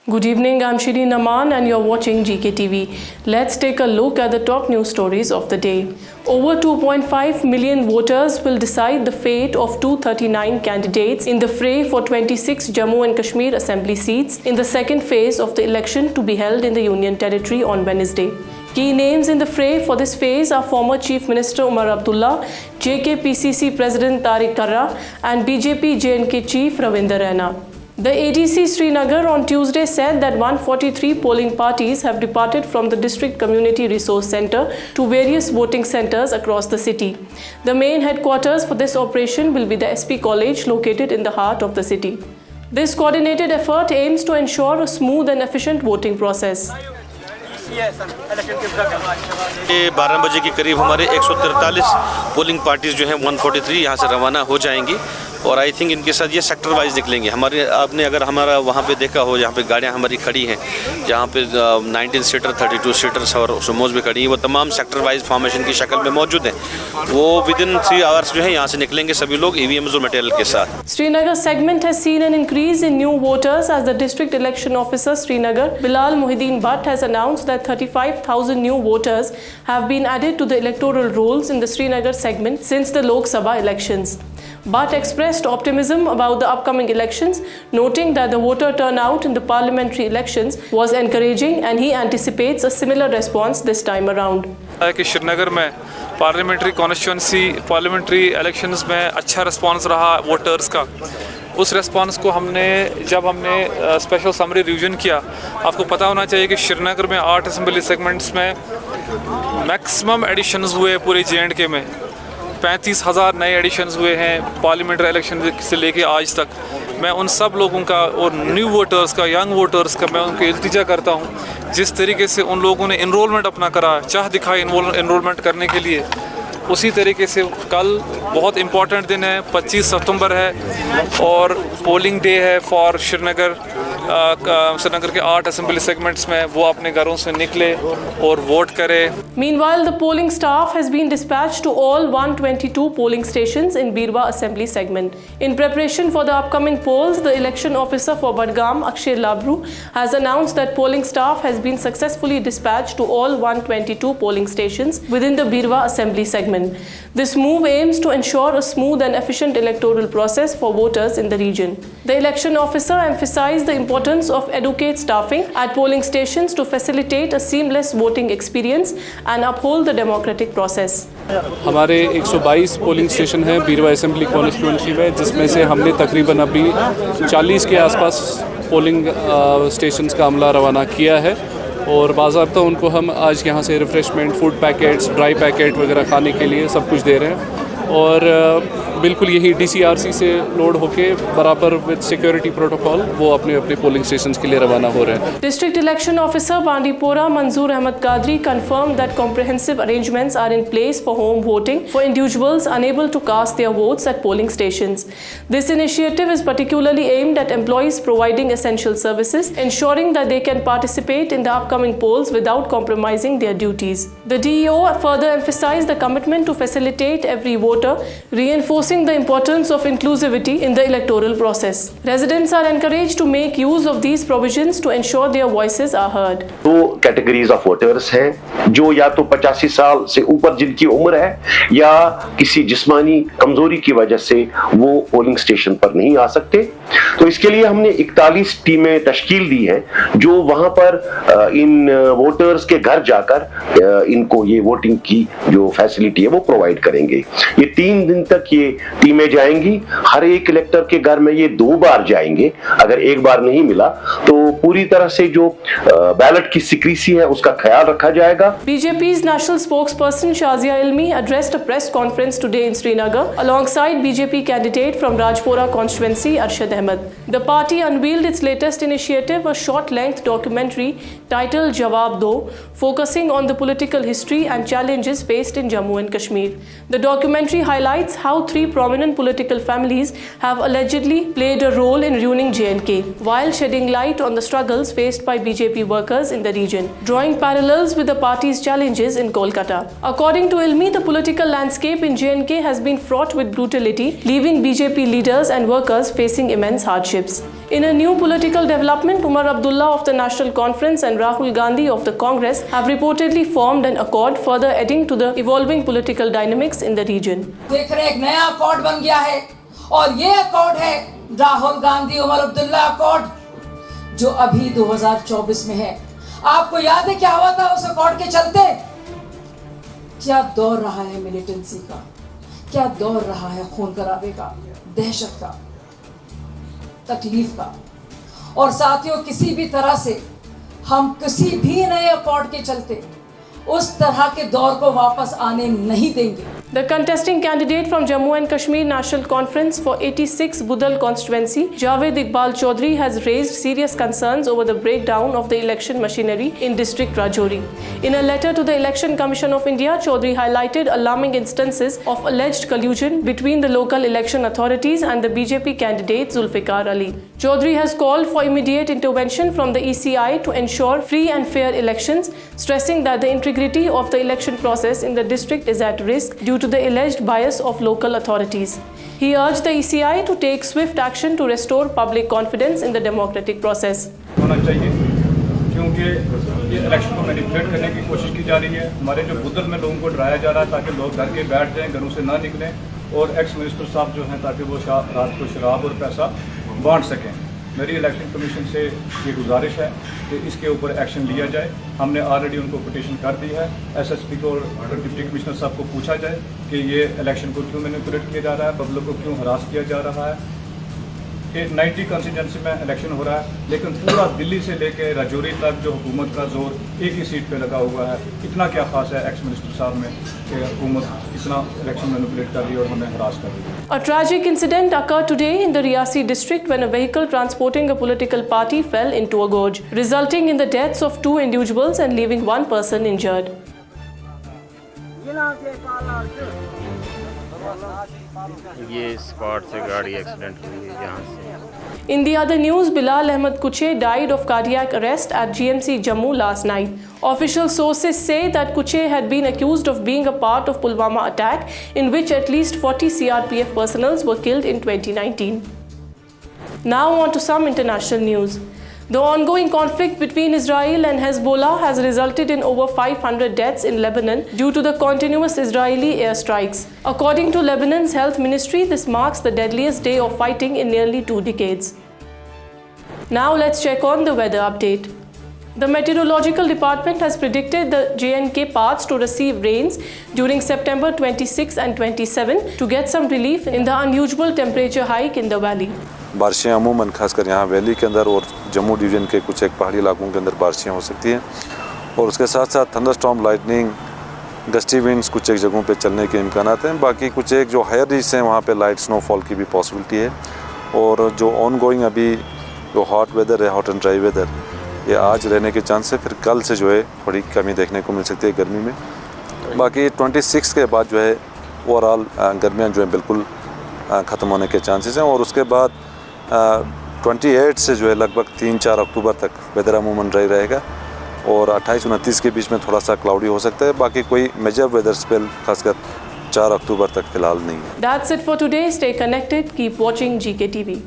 Good evening, I'm Shirin Aman and you're watching GKTV. Let's take a look at the top news stories of the day. Over 2.5 million voters will decide the fate of 239 candidates in the fray for 26 Jammu and Kashmir Assembly seats in the second phase of the election to be held in the Union Territory on Wednesday. Key names in the fray for this phase are former Chief Minister Umar Abdullah, JKPCC President Tariq Karra and BJP JNK Chief Ravinder Raina. The ADC Srinagar on Tuesday said that 143 polling parties have departed from the District Community Resource Centre to various voting centres across the city. The main headquarters for this operation will be the SP College located in the heart of the city. This coordinated effort aims to ensure a smooth and efficient voting process. ये 12 बजे के करीब हमारे 143 polling parties जो हैं 143 यहाँ से रवाना हो जाएंगी और आई थिंक इनके साथ ये सेक्टर वाइज निकलेंगे। हमारे आपने अगर हमारा वहाँ पे देखा हो जहाँ पे गाड़ियाँ हमारी खड़ी हैं, जहाँ पे 19 सीटर 32 सीटर्स और सुमोज भी खड़ी हैं, वो तमाम सेक्टर वाइज फॉर्मेशन की शक्ल में मौजूद हैं। वो विदिन 3 आवर्स जो है यहाँ से निकलेंगे सभी लोग EVMs और मटेरियल के साथ। Srinagar segment has seen an increase in new voters as the district election officer Srinagar Bilal Muhyiddin Bhatt has announced that 35,000 new voters have been added to the electoral rolls in the Srinagar segment since the Lok Sabha elections. Bhatt expressed optimism about the upcoming elections, noting that the voter turnout in the parliamentary elections was encouraging and he anticipates a similar response this time around. कि श्रीनगर में parliamentary elections में अच्छा response रहा voters का। उस response को जब हमने स्पेशल समरी रिवीजन किया, आपको पता होना चाहिए कि श्रीनगर में 8 असेंबली सेगमेंट्स में मैक्सिमम एडिशंस हुए पूरे J&K में। 35,000 नए एडिशंस हुए हैं पार्लियामेंट्री इलेक्शन से लेके आज तक। मैं उन सब लोगों का और न्यू वोटर्स का, यंग वोटर्स का मैं उनके इल्तिजा करता हूं, जिस तरीके से उन लोगों ने इनरोलमेंट अपना करा, चाह दिखाई इनरोलमेंट करने के लिए, उसी तरीके से कल बहुत इम्पॉर्टेंट दिन है, 25 सितंबर है और पोलिंग डे है फॉर श्रीनगर के 8 असेंबली सेगमेंट्स में। वो अपने घरों से निकले और वोट करें। Meanwhile, the polling staff has been dispatched to all 122 polling stations in Birwa Assembly segment. In preparation for the upcoming polls, the election officer for Badgam, Akshay Labru, has announced that polling staff has been successfully dispatched to all 122 polling stations within the Birwa Assembly segment. This move aims to ensure a smooth and efficient electoral process for voters in the region. The election officer emphasized the importance of adequate staffing at polling stations to facilitate a seamless voting experience and uphold the democratic process. हमारे 122 polling station हैं बीरवा assembly constituency में, जिसमें से हमने तकरीबन अभी 40 के आसपास पोलिंग स्टेशंस का अमला रवाना किया है और बाज़ाब्ता उनको हम आज यहाँ से refreshment, food packets, dry packet वगैरह खाने के लिए सब कुछ दे रहे हैं और बिल्कुल यही DCRC से लोड होके बराबर विद सिक्योरिटी प्रोटोकॉल वो अपने पोलिंग स्टेशंस के लिए रवाना हो रहे हैं। District Election Officer Bandipora Manzoor Ahmed Qadri confirmed that comprehensive arrangements are in place for home voting for individuals unable to cast their votes at polling stations. This initiative is particularly aimed at employees providing essential services, ensuring that they can participate in the upcoming polls without compromising their duties. The DEO further emphasized the commitment to facilitate every voter, reinforcing the importance of inclusivity in the electoral process. Residents are encouraged to make use of these provisions to ensure their voices are heard. 2 categories of voters हैं, जो या तो 85 साल से ऊपर जिनकी उम्र है या किसी जिस्मानी कमजोरी की वजह से वो पोलिंग स्टेशन पर नहीं आ सकते। तो इसके लिए हमने 41 टीमें तश्कील दी हैं जो वहां पर इन वोटर्स के घर जाकर इनको ये वोटिंग की जो फैसिलिटी है वो प्रोवाइड करेंगे। ये 3 दिन तक ये टीमें जाएंगी, हर एक इलेक्टर के घर में ये 2 बार जाएंगे। अगर एक बार नहीं मिला तो पूरी तरह से जो बैलेट की सिक्रेसी है उसका ख्याल रखा जाएगा। BJP's national spokesperson Shazia Ilmi addressed a press conference today in Srinagar alongside BJP candidate from Rajpura constituency Arshad Ahmed. The party unveiled its latest initiative, a short-length documentary titled Jawab Do, focusing on the political history and challenges faced in Jammu and Kashmir. The documentary highlights how 3 prominent political families have allegedly played a role in ruining J&K, while shedding light on the struggles faced by BJP workers in the region, drawing parallels with the party's challenges in Kolkata. According to Ilmi, the political landscape in J&K has been fraught with brutality, leaving BJP leaders and workers facing immense hardships. In a new political development, Umar Abdullah of the National Conference and Rahul Gandhi of the Congress have reportedly formed an accord, further adding to the evolving political dynamics in the region. देख रहे एक नया accord बन गया है और ये accord है राहुल गांधी उमर अब्दुल्ला अकॉर्ड, जो अभी 2024 में है। आपको याद है क्या हुआ था उस अकॉर्ड के चलते? क्या दौर रहा है मिलिटेंसी का, क्या दौर रहा है खून खराबे का, दहशत का, तकलीफ का। और साथियों, किसी भी तरह से हम किसी भी नए अकॉर्ड के चलते उस तरह के दौर को वापस आने नहीं देंगे। The contesting candidate from Jammu and Kashmir National Conference for 86 Budal constituency, Javed Iqbal Chaudhary, has raised serious concerns over the breakdown of the election machinery in District Rajouri. In a letter to the Election Commission of India, Chaudhary highlighted alarming instances of alleged collusion between the local election authorities and the BJP candidate Zulfikar Ali. Chaudhary has called for immediate intervention from the ECI to ensure free and fair elections, stressing that the integrity of the election process in the district is at risk due to the alleged bias of local authorities. He urged the ECI to take swift action to restore public confidence in the democratic process. होना चाहिए, क्योंकि ये election को manipulate करने की कोशिश की जा रही है। हमारे जो बुदल में लोगों को डराया जा रहा है ताकि लोग घर के बैठ जाएं, घरों से ना निकलें, और एक्स मिनिस्टर साहब जो हैं ताकि वो रात को शराब और पैसा बांट सकें। मेरी इलेक्शन कमीशन से ये गुजारिश है कि इसके ऊपर एक्शन लिया जाए। हमने ऑलरेडी उनको पिटीशन कर दी है। एसएसपी को और डिप्टी कमिश्नर साहब को पूछा जाए कि ये इलेक्शन को क्यों मैनिपुलेट किया जा रहा है, पब्लिक को क्यों हरास किया जा रहा है। कि 90 कॉन्स्टिट्यूंसी में इलेक्शन हो रहा है, लेकिन पूरा दिल्ली से लेकर राजौरी तक जो हुकूमत का जोर एक ही सीट पे लगा हुआ है। इतना क्या खास है एक्स मिनिस्टर साहब में कि हुकूमत इतना इलेक्शन मैनिपुलेट कर रही है और हमें हरास कर रही है। A tragic incident occurred today in the Riyasi district when a vehicle transporting a political party fell into a gorge, resulting in the deaths of 2 individuals and leaving 1 person injured. ये spot से गाड़ी accident हुई है जहाँ से। In the other news, Bilal Ahmed Kuche died of cardiac arrest at GMC Jammu last night. Official sources say that Kuche had been accused of being a part of Pulwama attack, in which at least 40 CRPF personnel were killed in 2019. Now on to some international news. The ongoing conflict between Israel and Hezbollah has resulted in over 500 deaths in Lebanon due to the continuous Israeli airstrikes. According to Lebanon's health ministry, this marks the deadliest day of fighting in nearly 2 decades. Now let's check on the weather update. The Meteorological Department has predicted the J&K paths to receive rains during September 26 and 27 to get some relief in the unusual temperature hike in the valley. बारिशें अमूमन खासकर यहाँ valley के अंदर और Jammu division के कुछ एक पहाड़ी इलाकों के अंदर बारिशें हो सकती हैं, और उसके साथ साथ थंडरस्टॉर्म, लाइटनिंग, गस्टी विंड्स कुछ एक जगहों पे चलने के इम्कान हैं। बाकी कुछ एक जो हायर रीच हैं वहाँ पे लाइट स्नोफॉल की भी पॉसिबिलिटी है। और जो ऑन गोइंग अभी जो हॉट वेदर है, हॉट एंड ड्राई वेदर, ये आज रहने के चांस है। फिर कल से जो है थोड़ी कमी देखने को मिल सकती है गर्मी में। बाकी 26 के बाद जो है ओवरऑल गर्मियाँ जो है बिल्कुल ख़त्म होने के चांसेस हैं। और उसके बाद 28 से जो है लगभग 3-4 अक्टूबर तक वेदर अमूमन ड्राई रहेगा, और 28-29 के बीच में थोड़ा सा क्लाउडी हो सकता है। बाकी कोई मेजर वेदर स्पेल खासकर 4 अक्टूबर तक फिलहाल नहीं है। That's it for today. Stay connected. Keep watching GK TV.